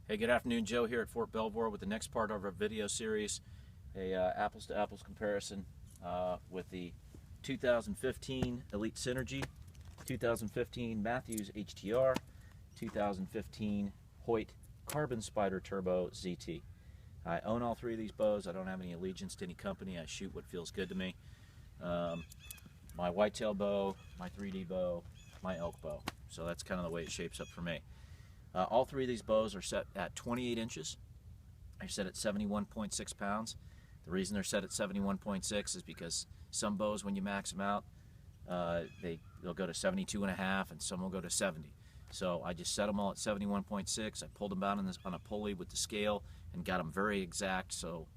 Hey, good afternoon. Joe here at Fort Belvoir with the next part of our video series, a apples to apples comparison with the 2015 Elite Synergy, 2015 Matthews HTR, 2015 Hoyt Carbon Spyder Turbo ZT. I own all three of these bows. I don't have any allegiance to any company. I shoot what feels good to me. My whitetail bow, my 3D bow, my elk bow. So that's kind of the way it shapes up for me. All three of these bows are set at 28 inches. They're set at 71.6 pounds. The reason they're set at 71.6 is because some bows, when you max them out, they'll go to 72.5 and some will go to 70. So I just set them all at 71.6. I pulled them out on a pulley with the scale and got them very exact so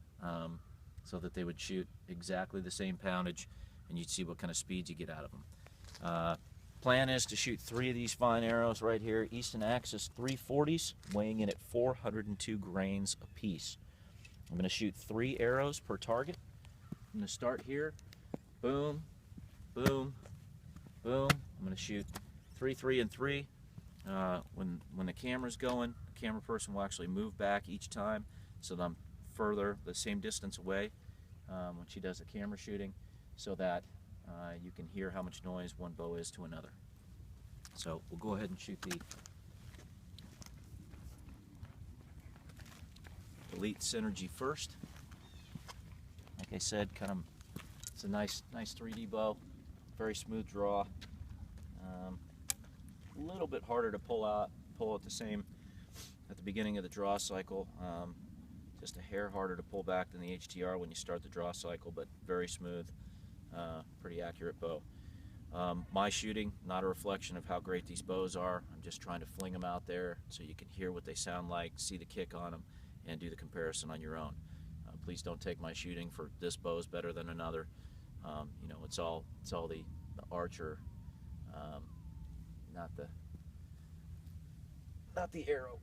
that they would shoot exactly the same poundage, and you'd see what kind of speeds you get out of them. Plan is to shoot three of these fine arrows right here, Easton Axis 340s, weighing in at 402 grains apiece. I'm going to shoot 3 arrows per target. I'm going to start here, boom, boom, boom. I'm going to shoot 3, 3, and 3. When the camera's going, the camera person will actually move back each time so that I'm further the same distance away when she does the camera shooting, so that you can hear how much noise one bow is to another. So we'll go ahead and shoot the Elite Synergy first. Like I said, it's a nice 3D bow, very smooth draw. A little bit harder to pull at the beginning of the draw cycle. Just a hair harder to pull back than the HTR when you start the draw cycle, but very smooth. Pretty accurate bow. My shooting, not a reflection of how great these bows are. I'm just trying to fling them out there so you can hear what they sound like, see the kick on them, and do the comparison on your own. Please don't take my shooting for this bow is better than another. You know, it's all the archer, not the arrow.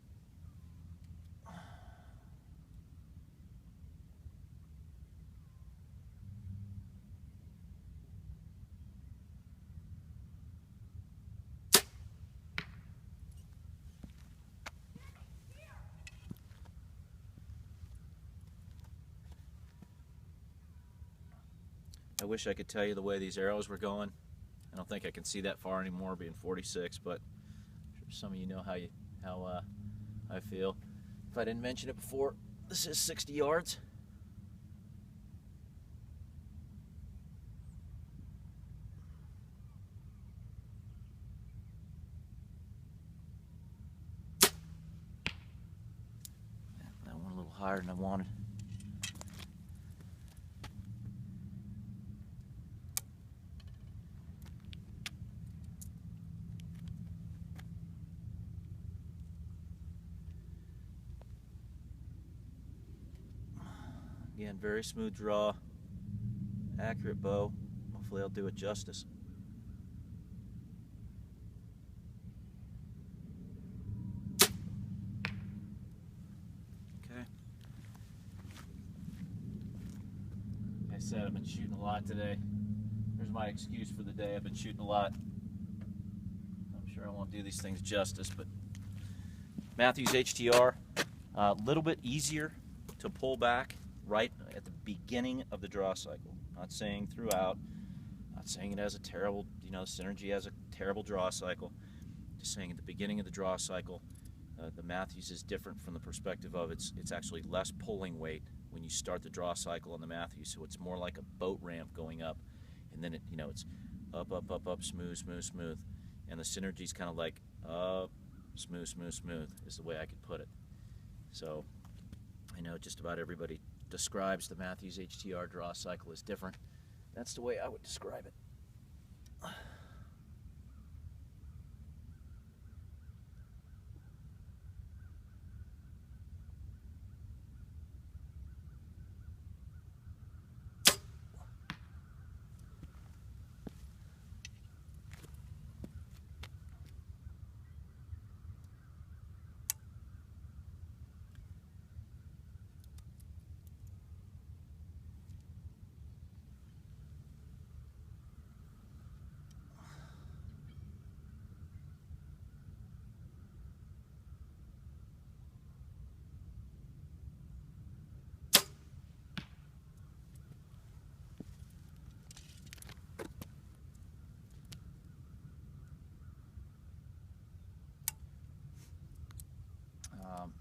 I wish I could tell you the way these arrows were going. I don't think I can see that far anymore, being 46, but I'm sure some of you know how I feel. If I didn't mention it before, this is 60 yards. That one a little higher than I wanted. Again, very smooth draw, accurate bow. Hopefully I'll do it justice. Okay. Like I said, I've been shooting a lot today. Here's my excuse for the day. I've been shooting a lot. I'm sure I won't do these things justice, but Matthews HTR, a little bit easier to pull back right at the beginning of the draw cycle. Not saying throughout, not saying it has a terrible, Synergy has a terrible draw cycle. Just saying at the beginning of the draw cycle, the Matthews is different from the perspective of it's actually less pulling weight when you start the draw cycle on the Matthews, so it's more like a boat ramp going up, and then it's up, up, up, up, smooth, smooth, smooth, and the Synergy's kind of like up, smooth, smooth, smooth is the way I could put it. So I know just about everybody describes the Matthews HTR draw cycle as different. That's the way I would describe it.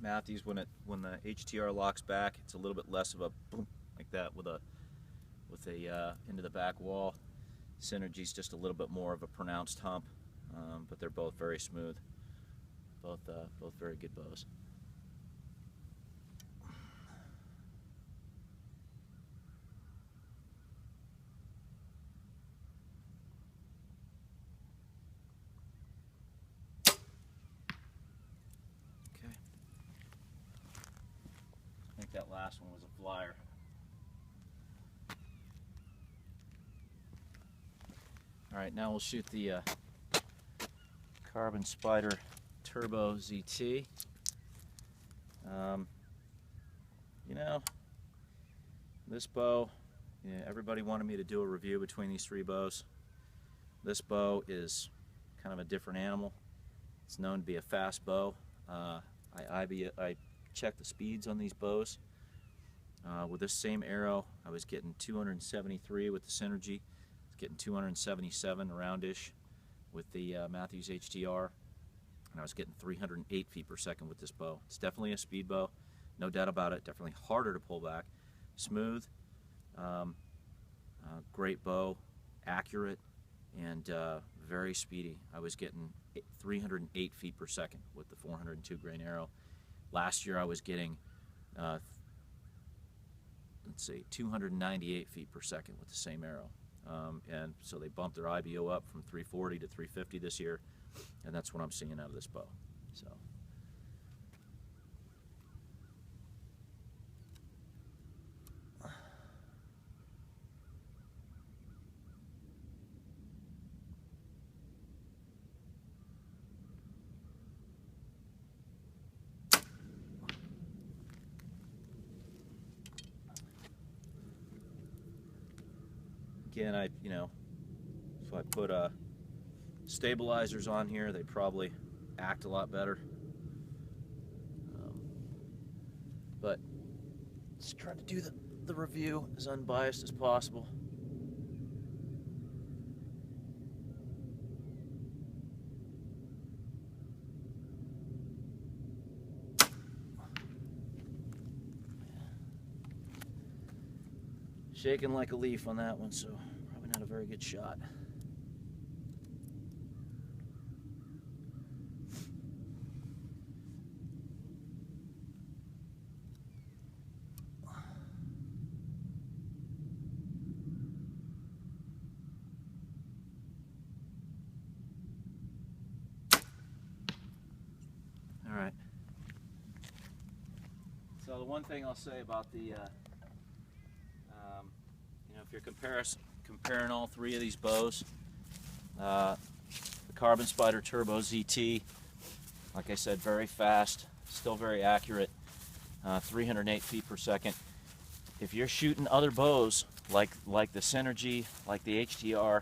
Matthews, when the HTR locks back, it's a little bit less of a boom like that with a into the back wall. Synergy's just a little bit more of a pronounced hump, but they're both very smooth. Both very good bows. Okay. I think that last one was a flyer. All right, now we'll shoot the Carbon Spyder Turbo ZT. You know, this bow, yeah, everybody wanted me to do a review between these three bows. This bow is kind of a different animal. It's known to be a fast bow. I checked the speeds on these bows. With this same arrow, I was getting 273 with the Synergy. I was getting 277 around-ish with the Matthews HTR, and I was getting 308 feet per second with this bow. It's definitely a speed bow, no doubt about it. Definitely harder to pull back. Smooth, great bow, accurate, and very speedy. I was getting 308 feet per second with the 402 grain arrow. Last year I was getting, let's see, 298 feet per second with the same arrow. And so they bumped their IBO up from 340 to 350 this year, and that's what I'm seeing out of this bow. So. Again, if I put stabilizers on here, they probably act a lot better. But just trying to do the review as unbiased as possible. Shaking like a leaf on that one, so probably not a very good shot. All right. So the one thing I'll say about the if you're comparing all three of these bows, the Carbon Spyder Turbo ZT, like I said, very fast, still very accurate, 308 feet per second. If you're shooting other bows like the Synergy, like the HTR,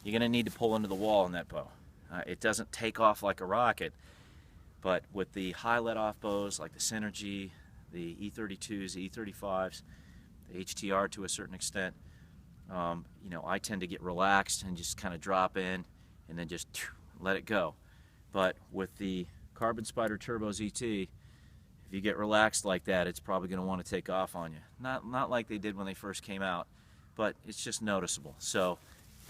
you're going to need to pull into the wall in that bow. It doesn't take off like a rocket, but with the high let-off bows like the Synergy, the E32s, the E35s, the HTR to a certain extent, I tend to get relaxed and just kind of drop in and then just let it go. But with the Carbon Spyder Turbo ZT, if you get relaxed like that, it's probably going to want to take off on you. Not like they did when they first came out, but it's just noticeable. So,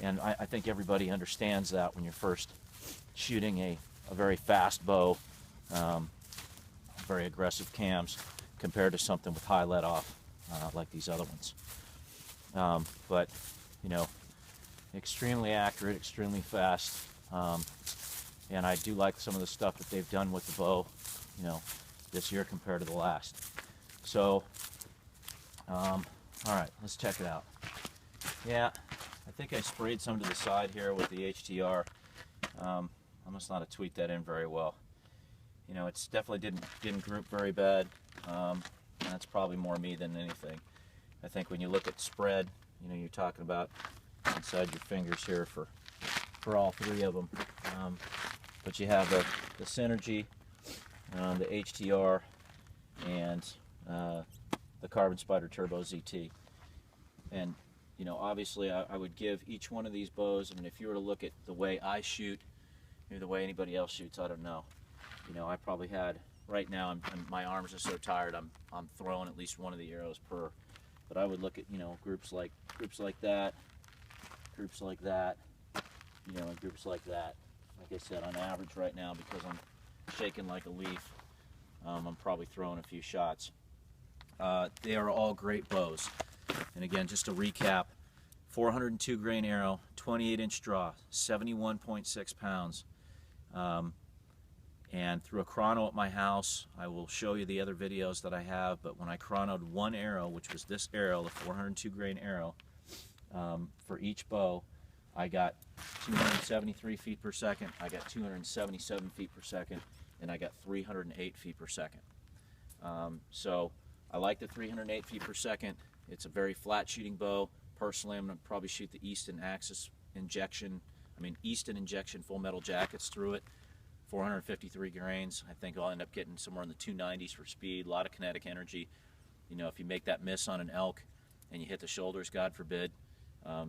and I think everybody understands that when you're first shooting a very fast bow, very aggressive cams, compared to something with high let-off like these other ones. But extremely accurate, extremely fast, and I do like some of the stuff that they've done with the bow, this year compared to the last. So, all right, let's check it out. Yeah, I think I sprayed some to the side here with the HTR. I must not have tweaked that in very well. It's definitely didn't group very bad. That's probably more me than anything. I think when you look at spread, you're talking about inside your fingers here for all three of them. But you have the Synergy, the HTR, and the Carbon Spyder Turbo ZT. And obviously I would give each one of these bows, if you were to look at the way I shoot, maybe the way anybody else shoots, I don't know. I probably had right now my arms are so tired. I'm throwing at least one of the arrows per. But I would look at, you know, groups like that, groups like that, you know, and groups like that. Like I said, on average right now, because I'm shaking like a leaf, I'm probably throwing a few shots. They are all great bows. And again, just to recap, 402 grain arrow, 28-inch draw, 71.6 pounds. And through a chrono at my house, I will show you the other videos that I have, but when I chronoed one arrow, which was this arrow, the 402 grain arrow, for each bow, I got 273 feet per second, I got 277 feet per second, and I got 308 feet per second. So I like the 308 feet per second. It's a very flat shooting bow. Personally, I'm going to probably shoot the Easton injection full metal jackets through it. 453 grains. I think I'll end up getting somewhere in the 290s for speed. A lot of kinetic energy. You know, if you make that miss on an elk and you hit the shoulders, God forbid,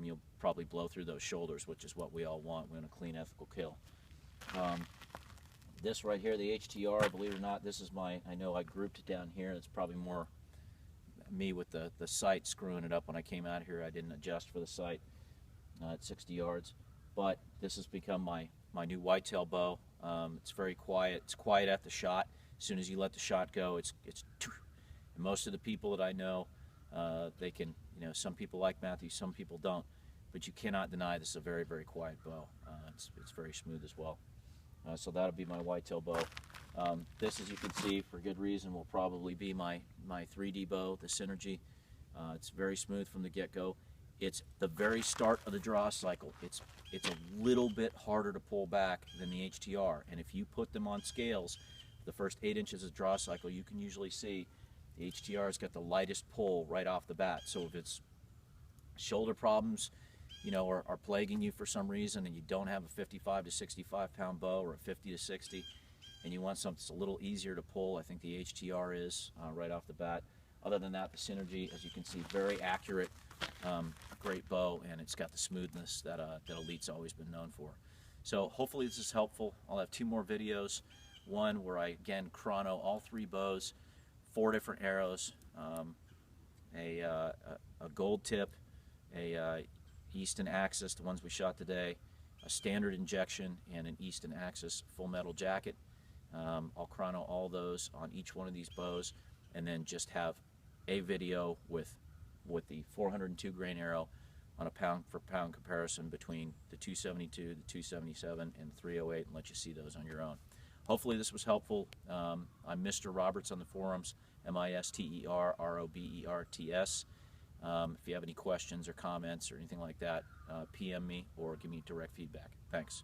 you'll probably blow through those shoulders, which is what we all want. We want a clean, ethical kill. This right here, the HTR, believe it or not, this is my, I know I grouped it down here. It's probably more me with the sight screwing it up when I came out here. I didn't adjust for the sight at 60 yards. But this has become my new whitetail bow. It's very quiet. It's quiet at the shot. As soon as you let the shot go, it's and most of the people that I know, they can, you know, some people like Matthew, some people don't, but you cannot deny this is a very, very quiet bow. It's very smooth as well. So that'll be my whitetail bow. This, as you can see, for good reason, will probably be my 3D bow, the Synergy. It's very smooth from the get-go. It's the very start of the draw cycle. It's a little bit harder to pull back than the HTR, and if you put them on scales, the first 8 inches of draw cycle, you can usually see the HTR's got the lightest pull right off the bat. So if it's shoulder problems, you know, are plaguing you for some reason, and you don't have a 55 to 65 pound bow or a 50 to 60, and you want something that's a little easier to pull, I think the HTR is right off the bat. Other than that, the Synergy, as you can see, very accurate, great bow, and it's got the smoothness that Elite's always been known for. So hopefully this is helpful. I'll have 2 more videos. One where I again chrono all 3 bows, 4 different arrows, a gold tip, a Easton Axis, the ones we shot today, a standard injection, and an Easton Axis full metal jacket. I'll chrono all those on each one of these bows, and then just have a video with the 402 grain arrow on a pound for pound comparison between the 272, the 277, and the 308, and let you see those on your own. Hopefully this was helpful. I'm Mr. Roberts on the forums, MisterRoberts. If you have any questions or comments or anything like that, PM me or give me direct feedback. Thanks.